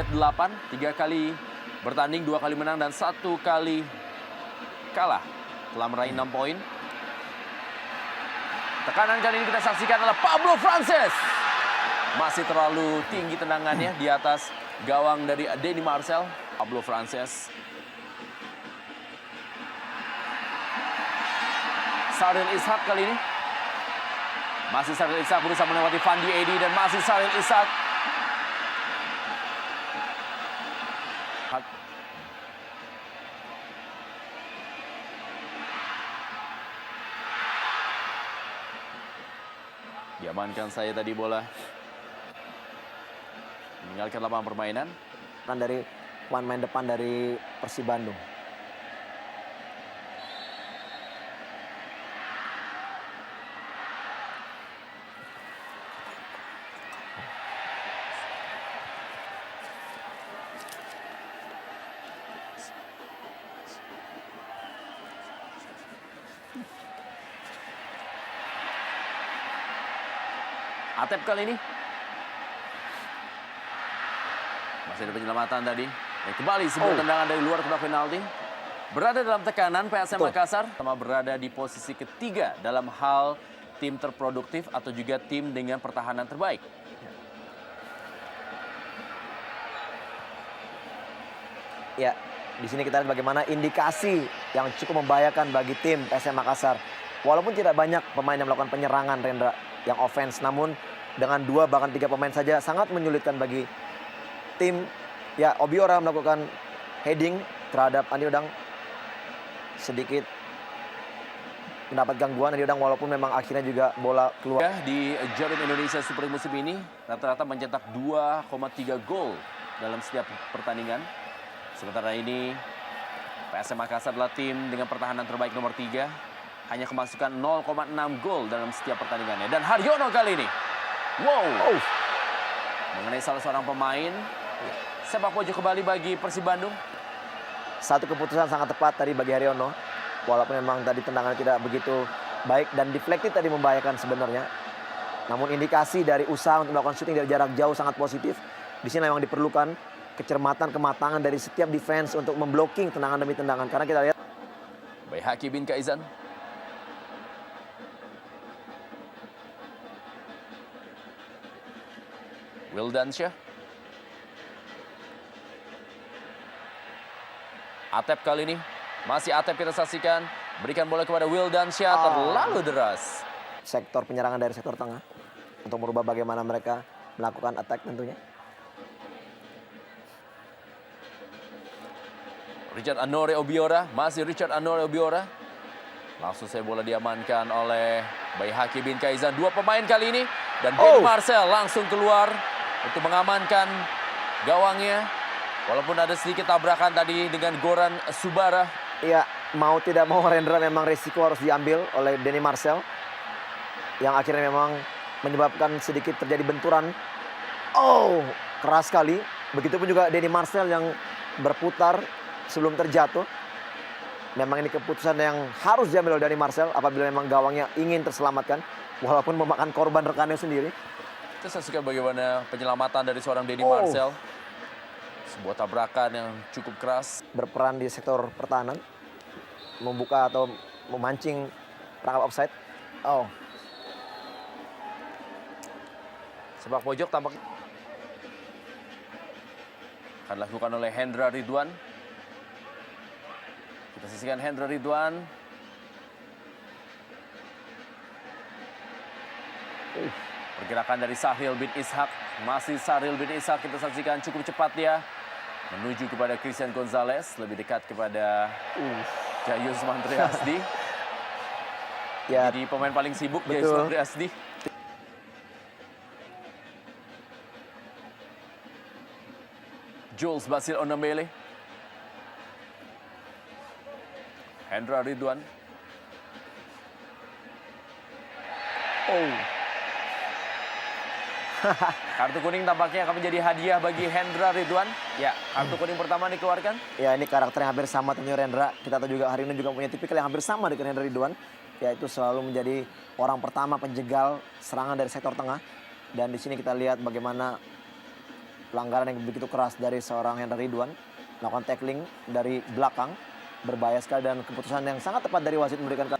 set 8, 3 kali bertanding, 2 kali menang dan 1 kali kalah. Telah meraih 6 poin. Tekanan kali ini kita saksikan adalah Pablo Frances. Masih terlalu tinggi tendangannya di atas gawang dari Denny Marcel. Pablo Frances. Sahril Ishak kali ini. Masih Sahril Ishak berusaha melewati Fandi Edi dan masih Sahril Ishak. Diamankan saya tadi bola. Meninggalkan lapangan permainan. Dari pemain main depan dari Persib Bandung. Atep kali ini. Masih ada penyelamatan tadi. Dan kembali sebuah tendangan dari luar kotak penalti. Berada dalam tekanan PSM Makassar. Sama berada di posisi ketiga dalam hal tim terproduktif atau juga tim dengan pertahanan terbaik. Ya, di sini kita lihat bagaimana indikasi yang cukup membahayakan bagi tim PSM Makassar. Walaupun tidak banyak pemain yang melakukan penyerangan, Rendra, yang offense, namun dengan 2 bahkan 3 pemain saja sangat menyulitkan bagi tim. Ya, Obiora melakukan heading terhadap Andi Udang, sedikit mendapat gangguan Andi Udang walaupun memang akhirnya juga bola keluar. Di Jarum Indonesia Super League musim ini rata-rata mencetak 2,3 gol dalam setiap pertandingan. Sementara ini PSM Makassar adalah tim dengan pertahanan terbaik nomor 3. Hanya kemasukan 0,6 gol dalam setiap pertandingannya. Dan Haryono kali ini. Wow. Mengenai salah seorang pemain. Sepak pojok kembali bagi Persib Bandung. Satu keputusan sangat tepat tadi bagi Haryono. Walaupun memang tadi tendangan tidak begitu baik dan deflected tadi membahayakan sebenarnya. Namun indikasi dari usaha untuk melakukan shooting dari jarak jauh sangat positif. Di sini memang diperlukan kecermatan, kematangan dari setiap defense untuk memblocking tendangan demi tendangan. Karena kita lihat Baihaqi bin Kaizan. Wildansyah. Atep kali ini. Masih Atep kita saksikan. Berikan bola kepada Wildansyah. Terlalu deras. Sektor penyerangan dari sektor tengah. Untuk merubah bagaimana mereka melakukan attack tentunya. Richard Anore Obiora. Masih Richard Anore Obiora. Langsung saya bola diamankan oleh Baihaqi bin Kaizan. 2 pemain kali ini. Dan Denny Marcel langsung keluar untuk mengamankan gawangnya. Walaupun ada sedikit tabrakan tadi dengan Goran Subara. Iya, mau tidak mau Rendra memang resiko harus diambil oleh Denny Marcel. Yang akhirnya memang menyebabkan sedikit terjadi benturan. Keras sekali. Begitupun juga Denny Marcel yang berputar sebelum terjatuh. Memang ini keputusan yang harus diambil oleh Denny Marcel apabila memang gawangnya ingin terselamatkan. Walaupun memakan korban rekannya sendiri. Kita saksikan bagaimana penyelamatan dari seorang Denny Marcel. Sebuah tabrakan yang cukup keras. Berperan di sektor pertahanan. Membuka atau memancing perangkap offside. Sepak pojok tampaknya akan dilakukan oleh Hendra Ridwan. Kita saksikan Hendra Ridwan. Pergerakan dari Sahril bin Ishak. Masih Sahril bin Ishak kita saksikan cukup cepat dia. Menuju kepada Christian Gonzalez. Lebih dekat kepada Jayusman Triasdi. Ya, jadi pemain paling sibuk betul. Jayusman Triasdi. Jules Basil Onambele. Hendra Ridwan. Kartu kuning tampaknya akan menjadi hadiah bagi Hendra Ridwan. Ya, kartu kuning pertama dikeluarkan. Ya, ini karakter yang hampir sama tentunya Rendra. Kita tahu juga hari ini juga punya tipikal yang hampir sama dengan Hendra Ridwan. Yaitu selalu menjadi orang pertama penjegal serangan dari sektor tengah. Dan di sini kita lihat bagaimana pelanggaran yang begitu keras dari seorang Hendra Ridwan. Melakukan tackling dari belakang. Berbahaya sekali dan keputusan yang sangat tepat dari wasit memberikan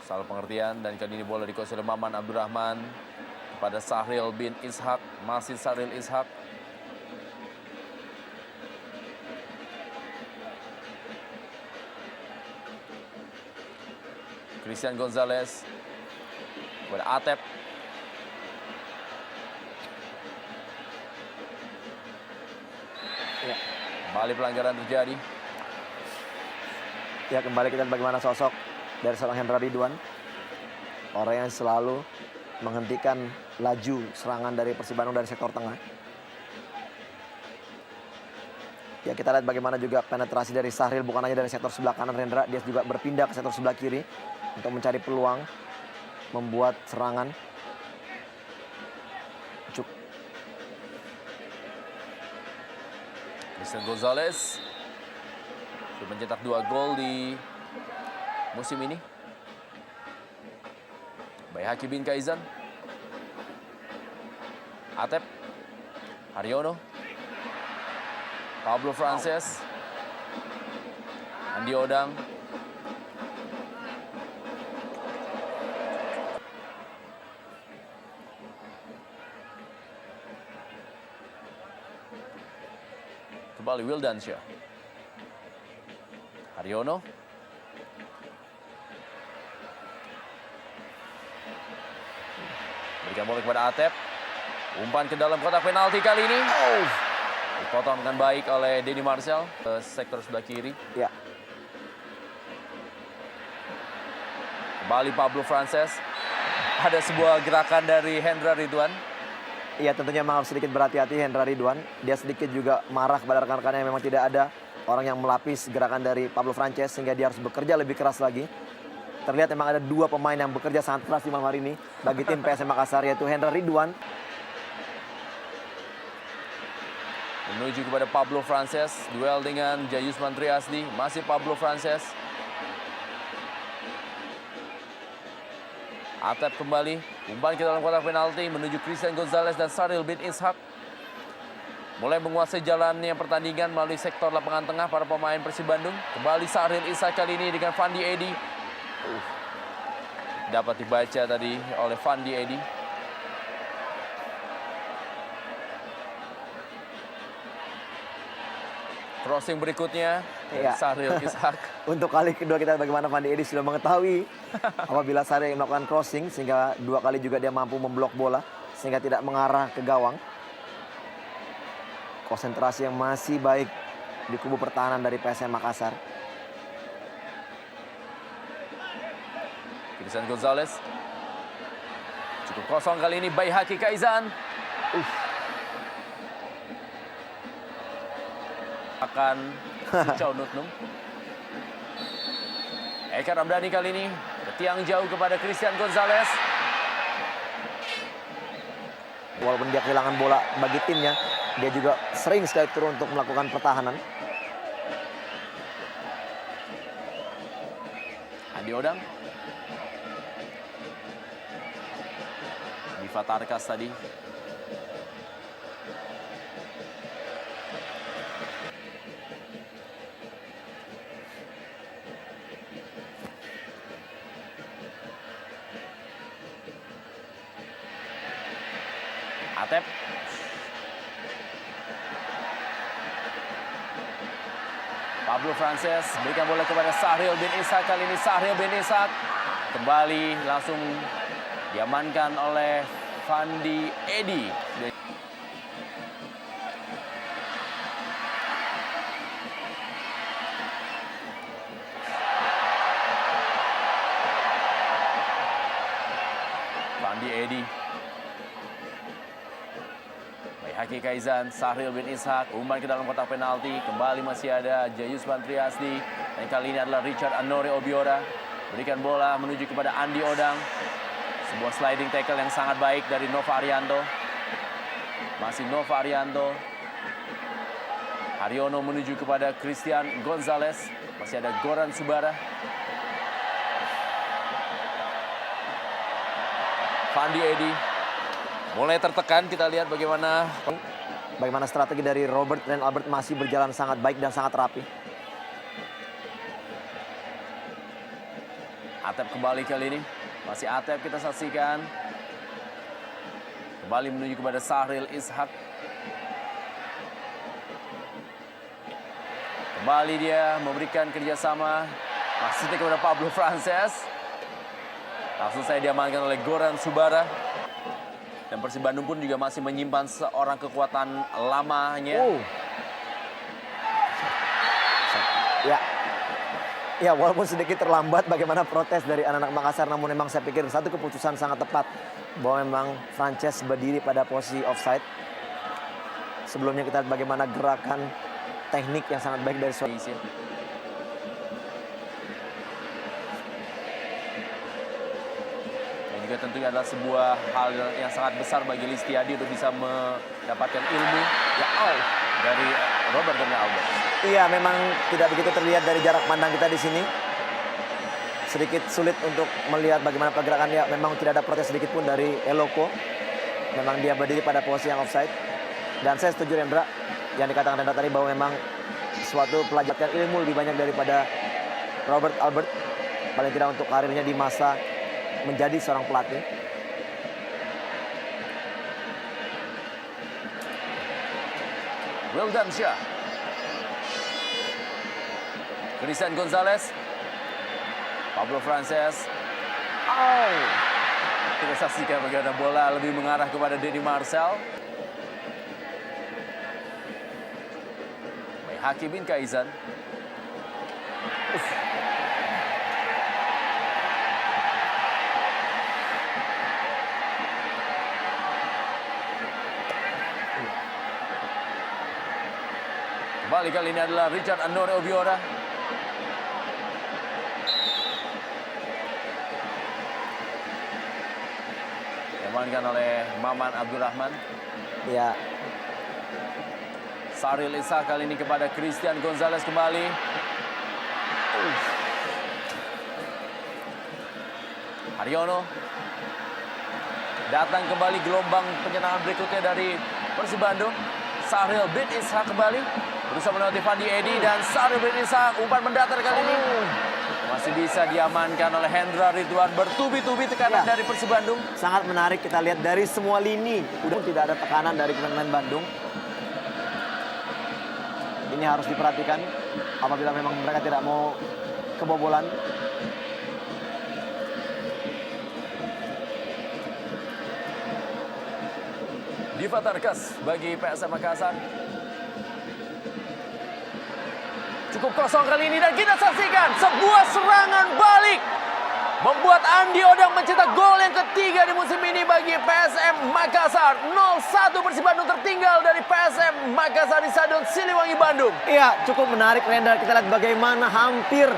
salah pengertian dan kali ini bola dikuasai oleh Maman Abdurrahman kepada Sahril bin Ishak. Masih Sahril Ishak. Christian Gonzalez kepada Atep. Ya. Kembali pelanggaran terjadi. Ya, kembali kita lihat bagaimana sosok dari seorang Hendra Ridwan. Orang yang selalu menghentikan laju serangan dari Persib Bandung dari sektor tengah. Ya, kita lihat bagaimana juga penetrasi dari Sahril bukan hanya dari sektor sebelah kanan Rendra, dia juga berpindah ke sektor sebelah kiri untuk mencari peluang membuat serangan. Christian Gonzalez sudah mencetak 2 gol di musim ini. Baihaki bin Kaizan. Atep. Haryono. Pablo Frances. Andi Odang. Kembali Wildansyah. Haryono. Berikan bola kepada Atep. Umpan ke dalam kotak penalti kali ini. Dipotong dengan baik oleh Denny Marcel ke sektor sebelah kiri. Ya. Kembali Pablo Frances. Ada sebuah gerakan dari Hendra Ridwan. Iya, tentunya maaf sedikit berhati-hati Hendra Ridwan. Dia sedikit juga marah kepada rekan-rekannya yang memang tidak ada orang yang melapis gerakan dari Pablo Frances sehingga dia harus bekerja lebih keras lagi. Terlihat memang ada 2 pemain yang bekerja sangat keras di malam hari ini bagi tim PSM Makassar, yaitu Hendra Ridwan. Menuju kepada Pablo Frances. Duel dengan Jayusman Triasdi. Masih Pablo Frances. Atep kembali. Umpan ke dalam kotak penalti menuju Christian Gonzalez dan Sahril bin Ishak. Mulai menguasai jalannya pertandingan melalui sektor lapangan tengah para pemain Persib Bandung. Kembali Sahril Ishak kali ini dengan Fandi Edi. Dapat dibaca tadi oleh Fandi Edi. Crossing berikutnya dari Iya. Sahril Ishak. Untuk kali kedua kita bagaimana Fandi Edi sudah mengetahui apabila Sahril melakukan crossing sehingga 2 kali juga dia mampu memblok bola sehingga tidak mengarah ke gawang. Konsentrasi yang masih baik di kubu pertahanan dari PSM Makassar. Christian Gonzalez. Cukup kosong kali ini Baihaki Kaizan. Akan Sucau Nutnum. Eka Ramdhani kali ini ke tiang jauh kepada Christian Gonzalez. Walaupun dia kehilangan bola bagi timnya, dia juga sering sekali turun untuk melakukan pertahanan. Andi Odang. Diva Tarkas tadi. Atep. Pablo Frances berikan bola kepada Sahril bin Ishak. Kali ini Sahril bin Ishak kembali langsung diamankan oleh Fandi Edi. Fandi Edi. Baihaki Kaizan, Sahril bin Ishak, umpan ke dalam kotak penalti. Kembali masih ada Jayusman Triasdi. Dan kali ini adalah Richard Anore Obiora. Berikan bola menuju kepada Andi Odang. Sebuah sliding tackle yang sangat baik dari Nova Arianto. Masih Nova Arianto. Haryono menuju kepada Christian Gonzalez. Masih ada Goran Subara. Fandi Edi mulai tertekan. Kita lihat bagaimana strategi dari Robert dan Albert masih berjalan sangat baik dan sangat rapi. Atep kembali kali ini. Masih Atep kita saksikan. Kembali menuju kepada Sahril Ishak. Kembali dia memberikan kerjasama. Masih kepada Pablo Frances. Langsung saya diamankan oleh Goran Subara. Dan Persib Bandung pun juga masih menyimpan seorang kekuatan lamanya. Ya, walaupun sedikit terlambat bagaimana protes dari anak-anak Makassar, namun memang saya pikir satu keputusan sangat tepat bahwa memang Frances berdiri pada posisi offside. Sebelumnya kita lihat bagaimana gerakan teknik yang sangat baik dari Indonesia. Dan juga tentunya adalah sebuah hal yang sangat besar bagi Listiadi untuk bisa mendapatkan ilmu dari Robert dan Albert. Iya, memang tidak begitu terlihat dari jarak pandang kita di sini. Sedikit sulit untuk melihat bagaimana pergerakannya. Memang tidak ada protes sedikit pun dari Eloko. Memang dia berdiri pada posisi yang offside. Dan saya setuju Rendra yang dikatakan Rendra tadi bahwa memang suatu pelajaran ilmu lebih banyak daripada Robert Albert. Paling tidak untuk karirnya di masa menjadi seorang pelatih. Wildan Syah. Christian Gonzalez. Pablo Frances. Kita saksikan bagaimana bola lebih mengarah kepada Denny Marcel. Hakim bin Kaizan. Kembali kali ini adalah Richard Andore Obiora. Diamankan oleh Maman Abdurrahman. Ya. Sahril Ishak kali ini kepada Christian Gonzalez kembali. Haryono. Datang kembali gelombang penyerangan berikutnya dari Persib Bandung. Sahril bin Ishak kembali. Berusaha melewati Fandi Edi dan Sahril bin Ishak. Umpan mendatar kali ini. Masih bisa diamankan oleh Hendra Ridwan. Bertubi-tubi tekanan dari Persib Bandung. Sangat menarik kita lihat dari semua lini. Udah tidak ada tekanan dari pemain Bandung. Ini harus diperhatikan apabila memang mereka tidak mau kebobolan. Diva Tarkas bagi PSM Makassar. Cukup kosong kali ini dan kita saksikan sebuah serangan balik. Membuat Andi Odang mencetak gol yang ketiga di musim ini bagi PSM Makassar. 0-1 Persib Bandung tertinggal dari PSM Makassar di Stadion Siliwangi Bandung. Iya, cukup menarik Rendra. Kita lihat bagaimana hampir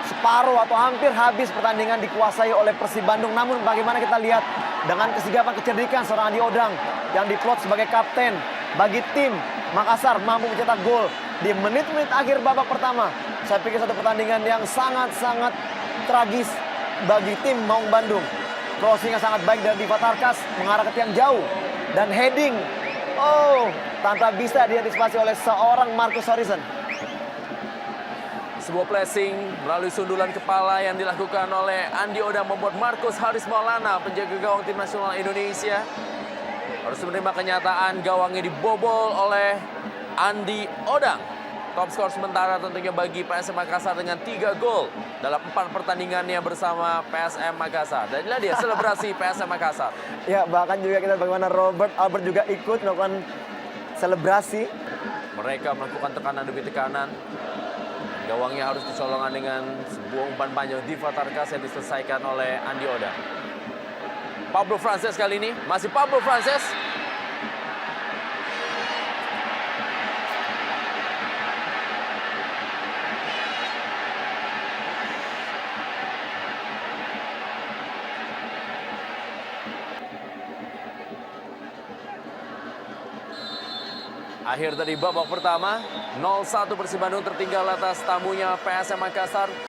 separuh atau hampir habis pertandingan dikuasai oleh Persib Bandung. Namun bagaimana kita lihat dengan kesigapan kecerdikan seorang Andi Odang yang diplot sebagai kapten bagi tim Makassar mampu mencetak gol di menit-menit akhir babak pertama. Saya pikir satu pertandingan yang sangat-sangat tragis bagi tim Maung Bandung. Crossing yang sangat baik dari Diva Tarkas mengarah ke tiang jauh. Dan heading, tanpa bisa diantisipasi oleh seorang Marcus Harrison. Sebuah pressing melalui sundulan kepala yang dilakukan oleh Andi Odang membuat Marcus Haris Maulana, penjaga gawang tim nasional Indonesia, harus menerima kenyataan gawangnya dibobol oleh Andi Odang. Top skor sementara tentunya bagi PSM Makassar dengan 3 gol dalam 4 pertandingannya bersama PSM Makassar. Dan inilah dia selebrasi PSM Makassar. Ya, bahkan juga kita bagaimana Robert Albert juga ikut melakukan selebrasi. Mereka melakukan tekanan demi tekanan. Gawangnya harus dicolongan dengan sebuah umpan panjang Diva Tarkas yang diselesaikan oleh Andi Odang. Pablo Frances kali ini, masih Pablo Frances. Akhir dari babak pertama, 0-1 Persib Bandung tertinggal atas tamunya PSM Makassar.